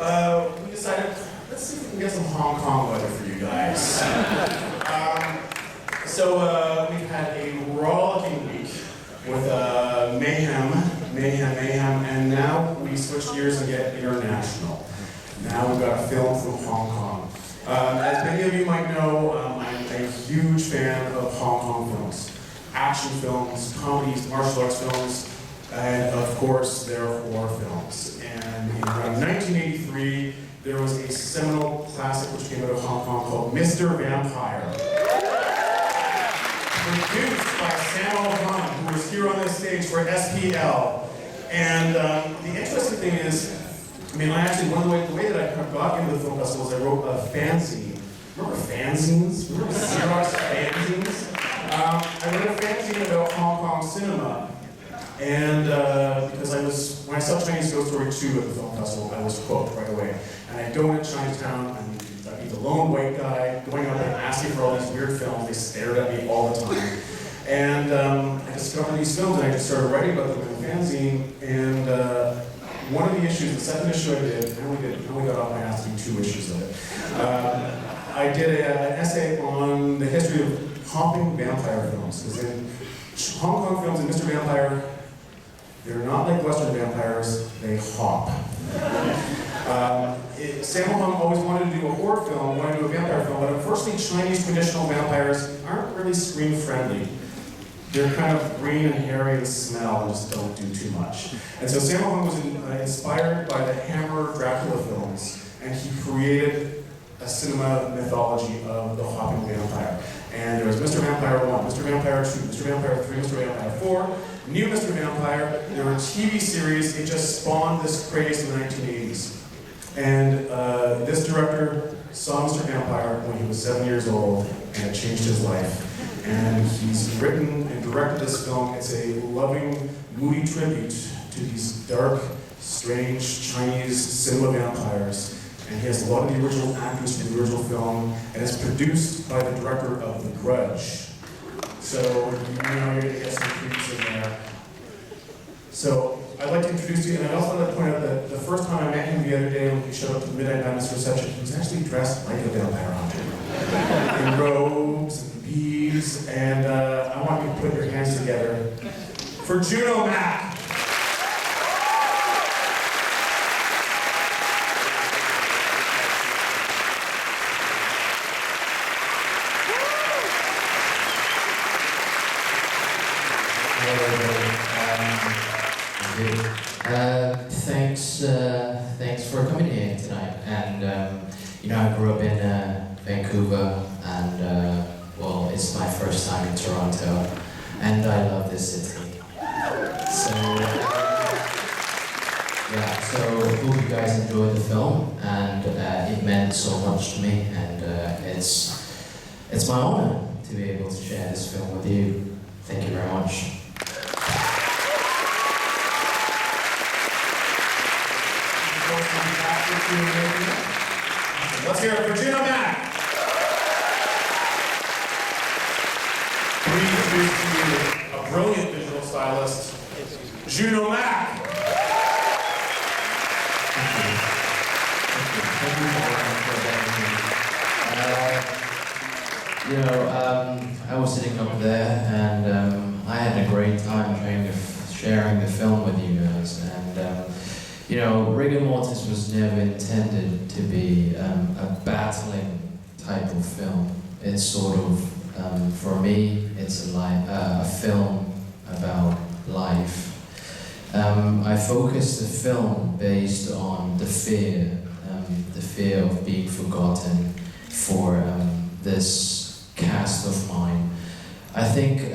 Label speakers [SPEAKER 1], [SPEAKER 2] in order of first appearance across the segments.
[SPEAKER 1] we decided, let's see if we can get some Hong Kong weather for you guys. So we've had a rollicking week with mayhem, and now we switch gears and get international. Now we've got a film from Hong Kong. As many of you might know, I'm a huge fan of Hong Kong films. Action films, comedies, martial arts films, and of course, their horror films. And in around 1983, there was a seminal classic which came out of Hong Kong called Mr. Vampire. Produced by Sammo Hung, who was here on this stage for SPL. And the interesting thing is, I mean, the way that I kind of got into the film festival is I wrote a fanzine. Remember fanzines? Remember Xerox fanzines? I wrote a fanzine about Hong Kong cinema. And because when I saw Chinese Ghost Story 2 at the film festival, I was hooked right away. And I go into Chinatown, and I'd be the lone white guy going up and asking for all these weird films. They stared at me all the time. And I discovered these films, and I just started writing about them in the fanzine. And one of the issues, the second issue I did, I only got off my ass to do 2 issues of it. I did an essay on the history of hopping vampire films. Because in Hong Kong films and Mr. Vampire, they're not like Western vampires, they hop. Sammo Hung always wanted to do a horror film, wanted to do a vampire film, but unfortunately Chinese traditional vampires aren't really screen friendly. They're kind of green and hairy and smell and just don't do too much. And so Sammo Hung was inspired by the Hammer Dracula films, and he created a cinema mythology of the hopping vampire. And there was Mr. Vampire 1, Mr. Vampire 2, Mr. Vampire 3, Mr. Vampire 4, New Mr. Vampire. There were TV series. It just spawned this craze in the 1980s. And this director saw Mr. Vampire when he was 7 years old, and it changed his life. And he's written and directed this film. It's a loving, moody tribute to these dark, strange Chinese cinema vampires. And he has a lot of the original actors from the original film, and it's produced by the director of The Grudge. So you know you're going to get some creeps in there. So I'd like to introduce you, and I'd also like to point out that the first time I met him the other day when he showed up to the Midnight Madness reception, he was actually dressed like a vampire hunter. In robes and beads, and I want you to put your hands together for Juno Mak.
[SPEAKER 2] Thanks for coming here tonight. And you know, I grew up in Vancouver, and well, it's my first time in Toronto, and I love this city. So yeah, so hope you guys enjoyed the film, and it meant so much to me, and it's my honor to be able to share this film with you. Thank you very much.
[SPEAKER 1] Let's hear it for Juno Mak. We introduce to you a brilliant visual stylist, Juno Mak.
[SPEAKER 2] You know, I was sitting up there, and I had a great time sharing the film with you guys. And you know, Rigor Mortis was never intended to be a battling type of film. It's sort of, for me, it's a film about life. I focused the film based on the fear of being forgotten for this cast of mine. I think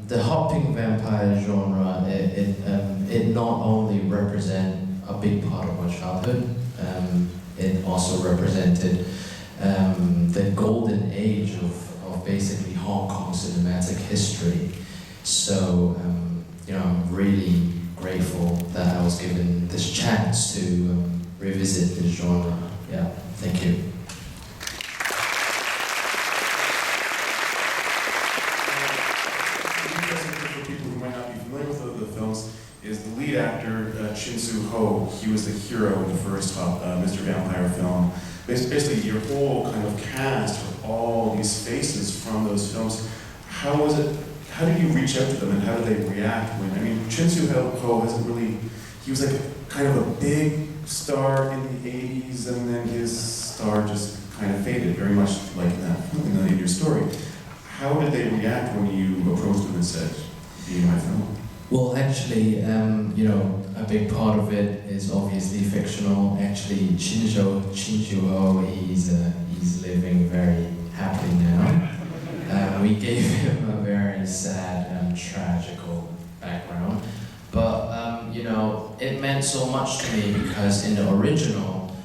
[SPEAKER 2] the hopping vampire genre, it not only represents a big part of my childhood, it also represented the golden age of basically Hong Kong cinematic history. So, you know, I'm really grateful that I was given this chance to revisit this genre. Yeah, thank you.
[SPEAKER 1] For people who might not be familiar with the films, is the lead actor, Shin-Soo-ho, he was the hero in the first Mr. Vampire film. Basically, your whole kind of cast of all these faces from those films, how did you reach out to them and how did they react when, I mean, Shin-Soo-ho hasn't really, he was like kind of a big star in the 80s and then his star just kind of faded, very much like that in your story. How did they react when you approached them and said, be my film?
[SPEAKER 2] Well, actually, you know, a big part of it is obviously fictional. Actually, Shin-Soo-ho, he's living very happily now. We gave him a very sad and tragical background, but you know, it meant so much to me because in the original,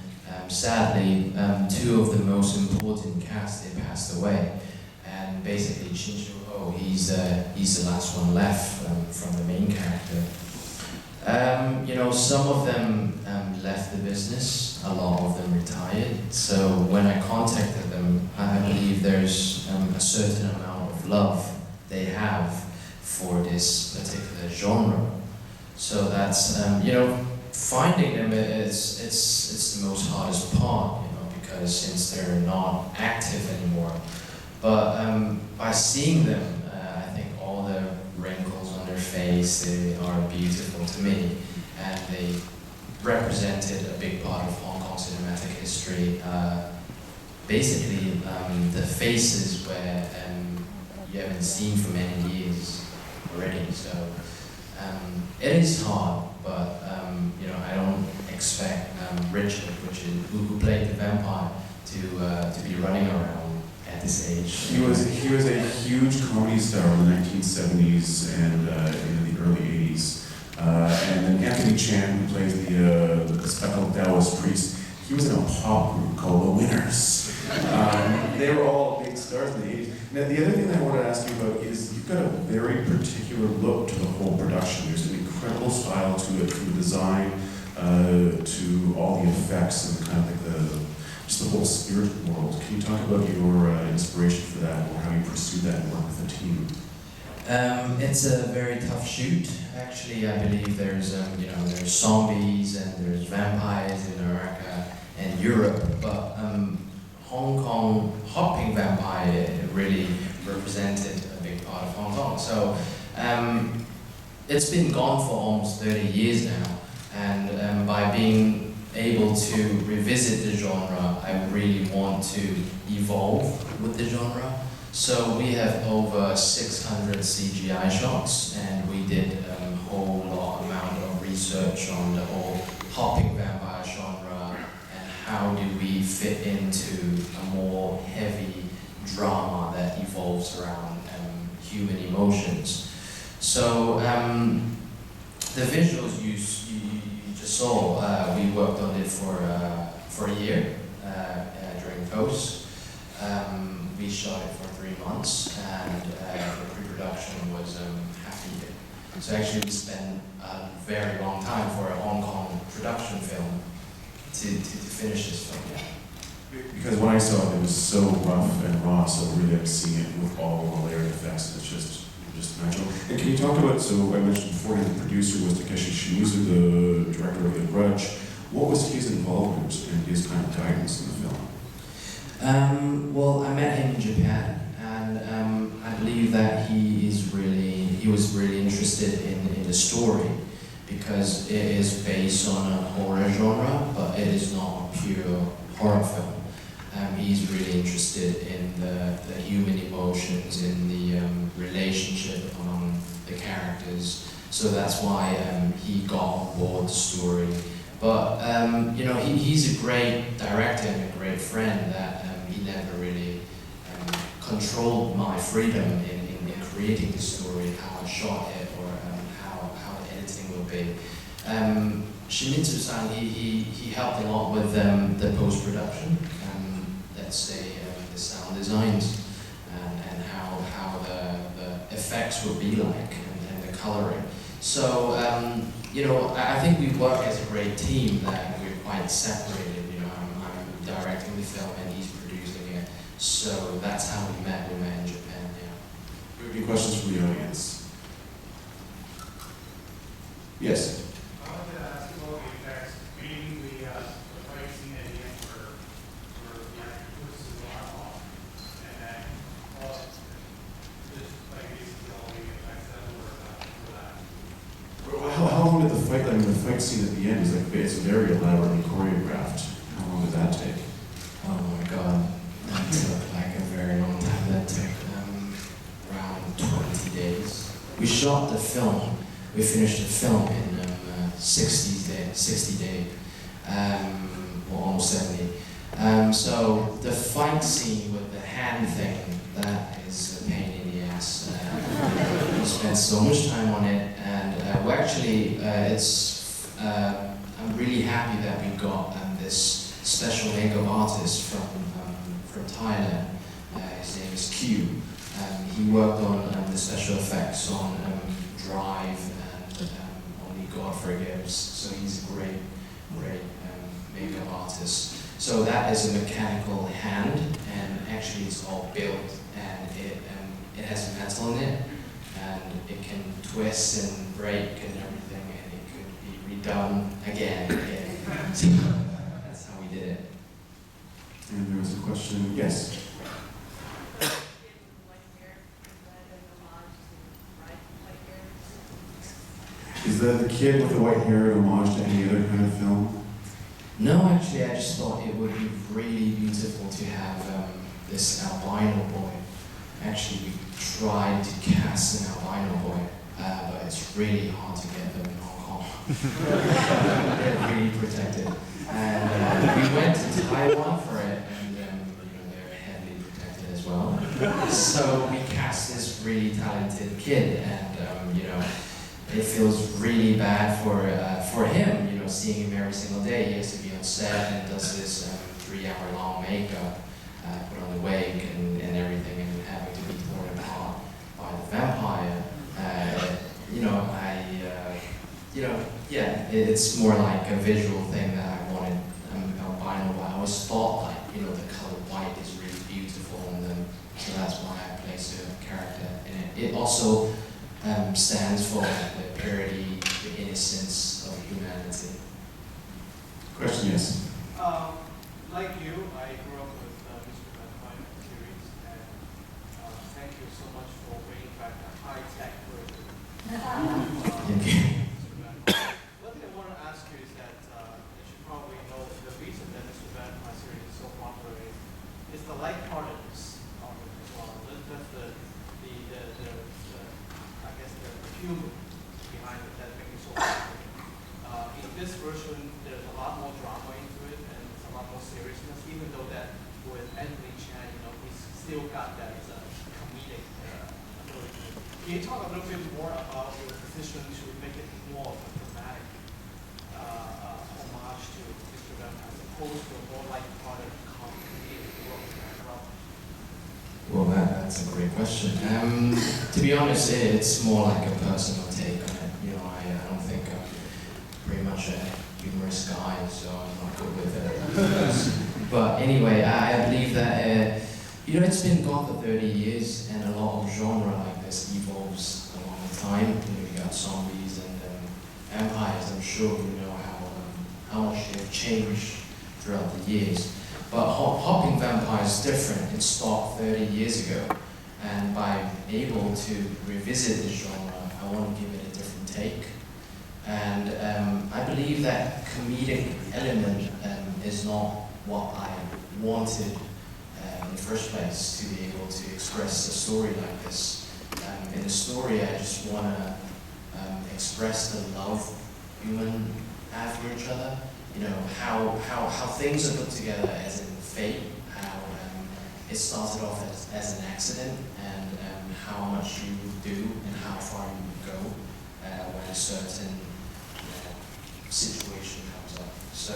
[SPEAKER 2] sadly, two of the most important cast, they passed away. And basically, Shin-Soo-ho, he's the last one left from the main character. You know, some of them left the business, a lot of them retired. So when I contacted them, I believe there's a certain amount of love they have for this particular genre. So that's, you know, finding them, it's the most hardest part, you know, because since they're not active anymore. But by seeing them, I think all the wrinkles on their face, they are beautiful to me, and they represented a big part of Hong Kong cinematic history. Basically, the faces where you haven't seen for many years already. So it is hard, but you know, I don't expect Richard, who played the vampire, to be running around at this age.
[SPEAKER 1] He was a huge comedy star in the 1970s and in the early 80s. And then Anthony Chan, who plays the speckled Taoist priest, he was in a pop group called The Winners. They were all big stars in the 80s. Now, the other thing that I want to ask you about is you've got a very particular look to the whole production. There's an incredible style to it, from the design to all the effects and kind of like just the whole spirit world. Can you talk about your inspiration for that, or how you pursued that and work with the team?
[SPEAKER 2] It's a very tough shoot. Actually, I believe there's you know, there's zombies and there's vampires in America and Europe, but Hong Kong hopping vampire really represented a big part of Hong Kong. So it's been gone for almost 30 years now, and by being able to revisit the genre, I really want to evolve with the genre. So we have over 600 CGI shots, and we did a whole amount of research on the whole hopping vampire genre and how do we fit into a more heavy drama that evolves around human emotions. So the visuals you just saw, we worked on it for a year during post. We shot it for 3 months, and the pre-production was half a year. So actually we spent a very long time for a Hong Kong production film to finish this film. Yeah.
[SPEAKER 1] Because when I saw it, it was so rough and raw, so really I've seen it with all the layered effects. It's just natural. And can you talk about, so I mentioned before, the producer was Takeshi Shimizu, the director of The Grudge. What was his involvement and his kind of guidance in the film?
[SPEAKER 2] Well, I met him in Japan, and I believe that he was really interested in the story, because it is based on a horror genre, but it is not a pure horror film. He's really interested in the human emotions, in the relationship among the characters. So that's why he got on board the story. But you know, he's a great director and a great friend that he never really controlled my freedom in creating the story, how I shot it, or how the editing will be. Shimizu-san, he helped a lot with the post-production, let's say the sound designs, and how the effects would be like, and the coloring. So you know, I think we work as a great team, that we're quite separated. You know, I'm directing the film and he's producing it. So that's how we met. We met in Japan. Yeah.
[SPEAKER 1] Do you have any questions from the audience? Yes.
[SPEAKER 3] I wanted to ask you
[SPEAKER 2] shot the film. We finished the film in 60 days, or almost 70. So the fight scene with the hand thing, that is a pain in the ass. We spent so much time on it, and we're actually, I'm really happy that we got this special makeup artist from Thailand. His name is Q. He worked on the special effects on Drive and Only God Forgives. So he's a great makeup artist. So that is a mechanical hand, and actually it's all built, and it has metal in it, and it can twist and break and everything, and it could be redone again and again. So that's how we did it.
[SPEAKER 1] And there was a question, yes? Is that the kid with the white hair an homage to any other kind of film?
[SPEAKER 2] No, actually, I just thought it would be really beautiful to have this albino boy. Actually, we tried to cast an albino boy, but it's really hard to get them in Hong Kong. They're really protected. And we went to Taiwan for it, and they're heavily protected as well. So we cast this really talented kid, and it feels really bad for him, seeing him every single day. He has to be on set and does this 3-hour-long makeup, put on the wig and everything, and having to be torn apart by the vampire. It's more like a visual thing that I wanted albino, but I always thought the color white is really beautiful, and so that's why I placed a character in it. It also stands for the purity, the innocence of humanity.
[SPEAKER 1] Question, yes?
[SPEAKER 3] Like you, I grew up with Mr. Vampire series, and thank you so much for bringing back the high-tech version.
[SPEAKER 2] Thank you.
[SPEAKER 3] One thing I want to ask you is that you should probably know the reason that Mr. Vampire series is so popular is the lightheartedness of it as well. That's the I guess the humor behind it that makes it so popular. In this version, there's a lot more drama into it, and it's a lot more seriousness. Even though that with Anthony Chan, he's still got that comedic ability. Can you talk a little bit more about your decision to make it more of a dramatic homage to Mr. Vampire, as opposed to a more lighthearted comedy background?
[SPEAKER 2] Well, that's a great question. To be honest, it's more like a personal take on it. I don't think I'm pretty much a humorous guy, so I'm not good with it. But anyway, I believe that it's been gone for 30 years, and a lot of genre like this evolves along the time. We got zombies and vampires. I'm sure you know how much they've changed throughout the years. But hopping vampire is different. It stopped 30 years ago, and by able to revisit the genre, I want to give it a different take. And I believe that comedic element is not what I wanted in the first place, to be able to express a story like this. In the story, I just want to express the love humans have for each other. How things are put together as in fate, how it started off as an accident, and how much you do and how far you go when a certain situation comes up. So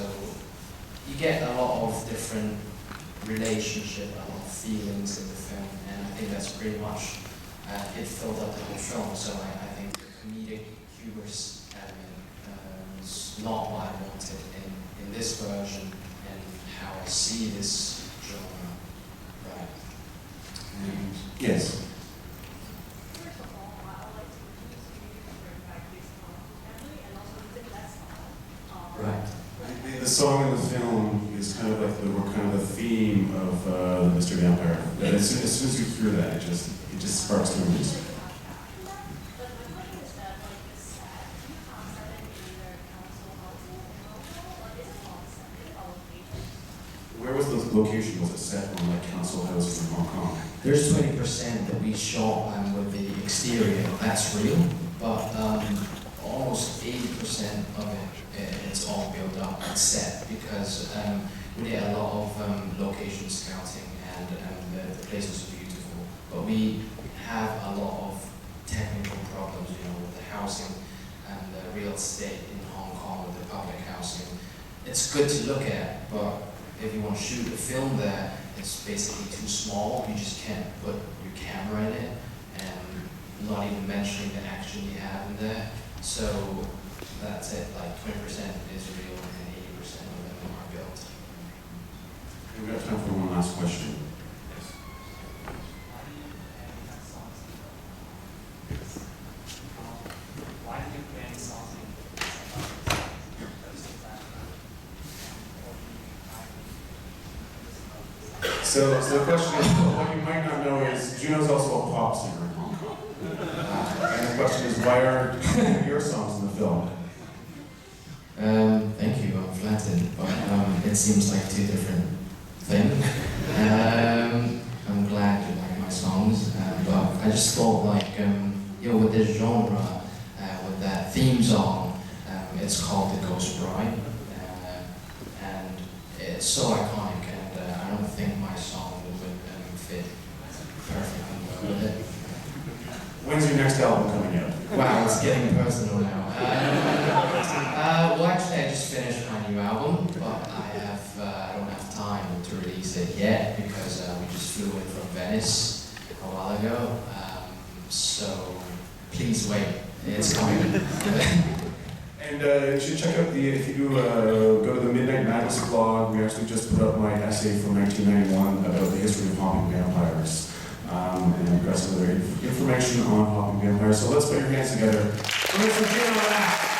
[SPEAKER 2] you get a lot of different relationship, a lot of feelings in the film, and I think that's pretty much, it filled up the whole film. So I think the comedic, humorous element is not what I wanted in this version, and how I see this genre. Right.
[SPEAKER 1] Yes.
[SPEAKER 4] First of all, I would like to introduce you to bring back this family, and also the last song.
[SPEAKER 2] Right.
[SPEAKER 1] The song in the film is kind of like the theme of Mr. Vampire. But as soon as you hear that, it just sparks memories.
[SPEAKER 4] But my question is that, this set, do you have certain either council houses in Hong Kong, or is it on set location?
[SPEAKER 1] Where was location was it set on, like council houses in Hong Kong?
[SPEAKER 2] There's 20% that we shot with the exterior, that's real, but almost 80% of it's all built up and set because we did a lot of location scouting and the place was beautiful. But we have a lot of technical problems, you know, with the housing and the real estate in Hong Kong with the public housing. It's good to look at, but if you want to shoot a film there, it's basically too small. You just can't put your camera in it, and not even mentioning the action you have in there. So that's it, like 20% is real and 80% of them are built.
[SPEAKER 1] We have time for one last question.
[SPEAKER 3] Why do you ban songs in
[SPEAKER 1] So the question is, what you might not know is Juno's also a pop singer in Hong Kong. And the question is, why aren't your songs in the film?
[SPEAKER 2] Thank you, I'm flattered, but it seems like two different things. I'm glad you like my songs, but I just thought like, you know, with this genre, with that theme song, it's called The Ghost Bride, and it's so iconic, and I don't think my song would fit perfectly well with it.
[SPEAKER 1] When's your next album coming out?
[SPEAKER 2] Wow, it's getting personal now. Well, actually, I just finished my new album, but I don't have time to release it yet because we just flew in from Venice a while ago. So please wait, it's coming.
[SPEAKER 1] And you should check out if you go to the Midnight Madness blog, we actually just put up my essay from 1991 about the history of hopping vampires. And we've got some other information on hopping vampires. So let's put your hands together. For Juno Mak.